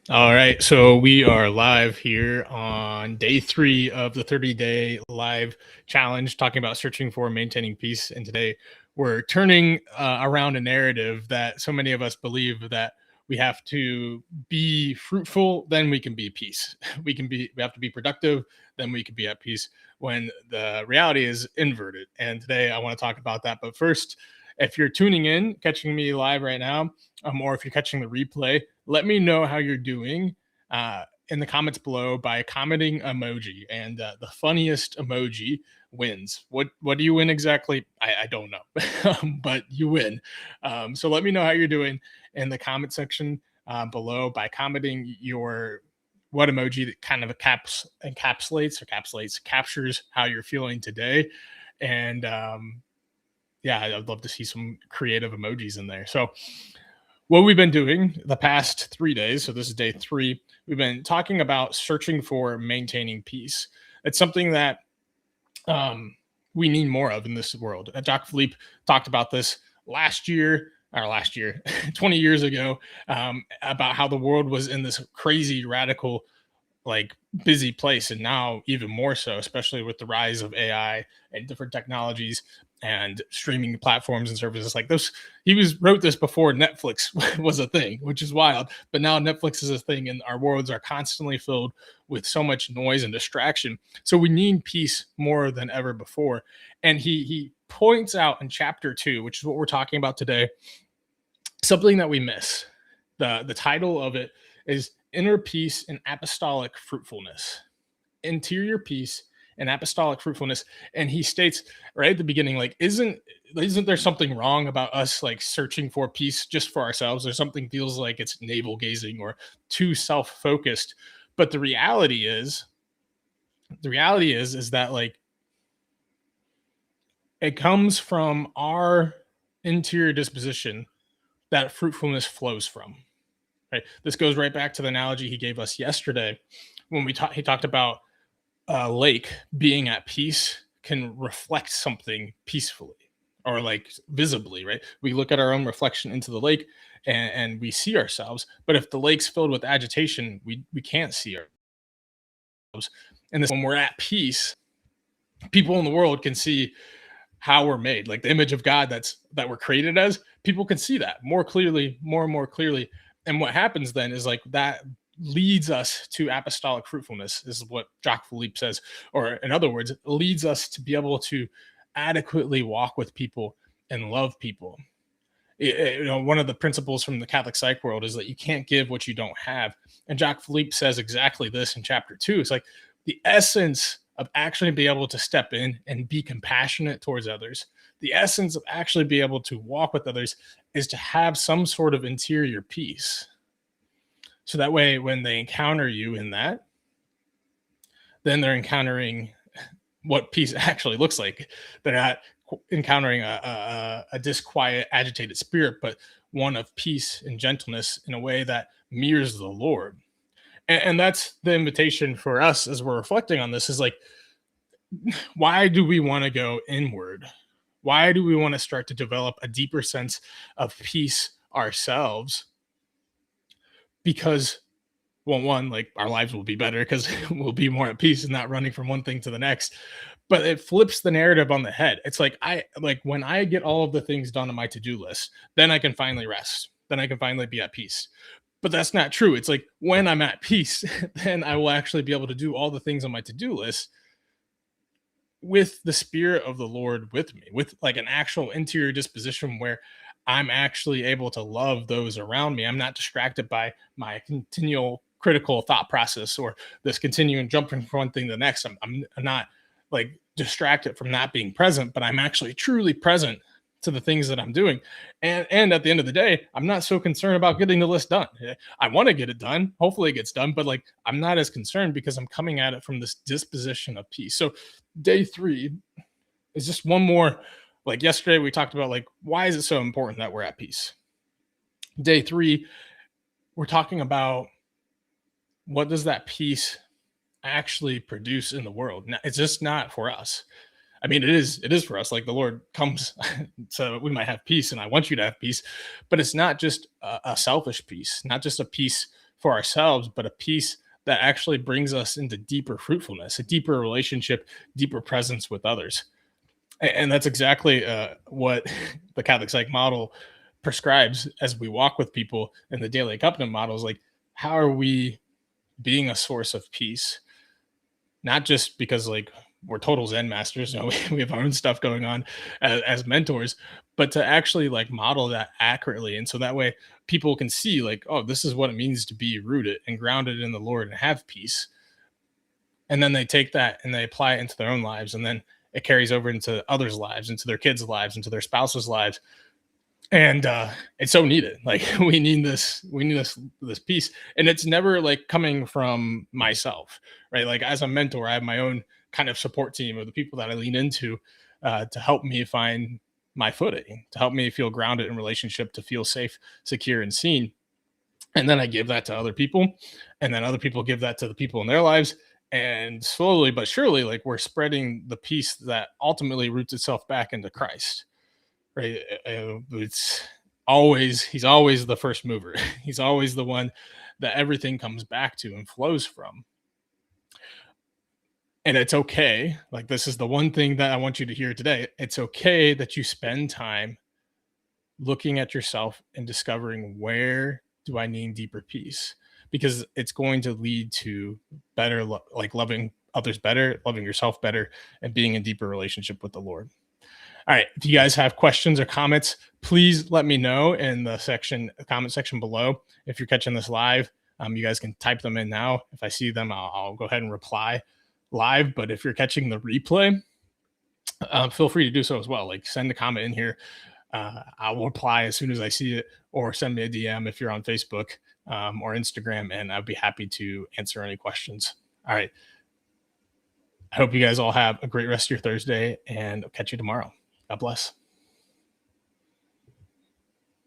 All right, so we are live here on day 3 of the 30-day live challenge, talking about searching for and maintaining peace. And today we're turning around a narrative that so many of us believe that we have to be fruitful, then we can be peace. We have to be productive, then we can be at peace. When the reality is inverted. And today I want to talk about that. But first, if you're tuning in, catching me live right now, or if you're catching the replay, let me know how you're doing in the comments below by commenting emoji, and the funniest emoji wins. What do you win exactly? I don't know, but you win. So let me know how you're doing in the comment section below by commenting your what emoji that kind of captures how you're feeling today. And yeah, I'd love to see some creative emojis in there. So what we've been doing the past 3 days, so this is day 3, we've been talking about searching for maintaining peace. It's something that um, we need more of in this world. Jacques Philippe talked about this last year, 20 years ago, about how the world was in this crazy, radical, like busy place, and now even more so, especially with the rise of AI and different technologies and streaming platforms and services like this. Wrote this before Netflix was a thing, which is wild, but now Netflix is a thing, and our worlds are constantly filled with so much noise and distraction. So we need peace more than ever before. And he points out in chapter 2, which is what we're talking about today, something that we miss. The title of it is Inner Peace and Apostolic Fruitfulness. Interior peace and apostolic fruitfulness. And he states right at the beginning, like, isn't there something wrong about us like searching for peace just for ourselves? Or something feels like it's navel gazing or too self-focused. But the reality is that like it comes from our interior disposition that fruitfulness flows from. Right. This goes right back to the analogy he gave us yesterday when he talked about a lake being at peace can reflect something peacefully or like visibly, right? We look at our own reflection into the lake, and we see ourselves. But if the lake's filled with agitation, we can't see ourselves. And this, when we're at peace, people in the world can see how we're made, like the image of God that we're created as. People can see that more clearly, more and more clearly. And what happens then is like that leads us to apostolic fruitfulness, is what Jacques Philippe says, or in other words, leads us to be able to adequately walk with people and love people. One of the principles from the Catholic psych world is that you can't give what you don't have. And Jacques Philippe says exactly this in chapter 2. It's like the essence of actually be able to step in and be compassionate towards others. The essence of actually be able to walk with others is to have some sort of interior peace. So that way, when they encounter you in that, then they're encountering what peace actually looks like. They're not encountering a disquiet, agitated spirit, but one of peace and gentleness in a way that mirrors the Lord. And that's the invitation for us as we're reflecting on this, is like, why do we want to go inward? Why do we want to start to develop a deeper sense of peace ourselves? Because, well, one, like our lives will be better because we'll be more at peace and not running from one thing to the next. But it flips the narrative on the head. It's like, when I get all of the things done on my to-do list, then I can finally rest. Then I can finally be at peace. But that's not true. It's like when I'm at peace, then I will actually be able to do all the things on my to-do list with the spirit of the Lord with me, with like an actual interior disposition where I'm actually able to love those around me. I'm not distracted by my continual critical thought process or this continuing jumping from one thing to the next. I'm not like distracted from not being present, but I'm actually truly present to the things that I'm doing. And at the end of the day, I'm not so concerned about getting the list done. I want to get it done. Hopefully it gets done, but like I'm not as concerned because I'm coming at it from this disposition of peace. So day 3 is just one more. Like yesterday we talked about like, why is it so important that we're at peace? Day 3, we're talking about what does that peace actually produce in the world. Now, it's just not for us. I mean, it is for us. Like the Lord comes so we might have peace, and I want you to have peace, but it's not just a selfish peace, not just a peace for ourselves, but a peace that actually brings us into deeper fruitfulness, a deeper relationship, deeper presence with others. And that's exactly what the Catholic psych model prescribes as we walk with people in the daily accompaniment models. Like, how are we being a source of peace? Not just because like we're total Zen masters, we have our own stuff going on as mentors, but to actually like model that accurately. And so that way people can see like, oh, this is what it means to be rooted and grounded in the Lord and have peace. And then they take that and they apply it into their own lives. And then it carries over into others' lives, into their kids' lives, into their spouses' lives. And it's so needed. Like we need this piece, and it's never like coming from myself, right? Like as a mentor, I have my own kind of support team of the people that I lean into to help me find my footing, to help me feel grounded in relationship, to feel safe, secure, and seen. And then I give that to other people, and then other people give that to the people in their lives, and slowly but surely, like we're spreading the peace that ultimately roots itself back into Christ, right? It's always he's always the first mover. He's always the one that everything comes back to and flows from. And it's okay. Like this is the one thing that I want you to hear today. It's okay that you spend time looking at yourself and discovering where do I need deeper peace, because it's going to lead to better like loving others better, loving yourself better, and being in deeper relationship with the Lord. All right. If you guys have questions or comments, please let me know in the comment section below. If you're catching this live, you guys can type them in now. If I see them, I'll go ahead and reply live. But if you're catching the replay, feel free to do so as well. Like send a comment in here. I will reply as soon as I see it, or send me a DM if you're on Facebook or Instagram, and I'd be happy to answer any questions. All right. I hope you guys all have a great rest of your Thursday, and I'll catch you tomorrow. God bless.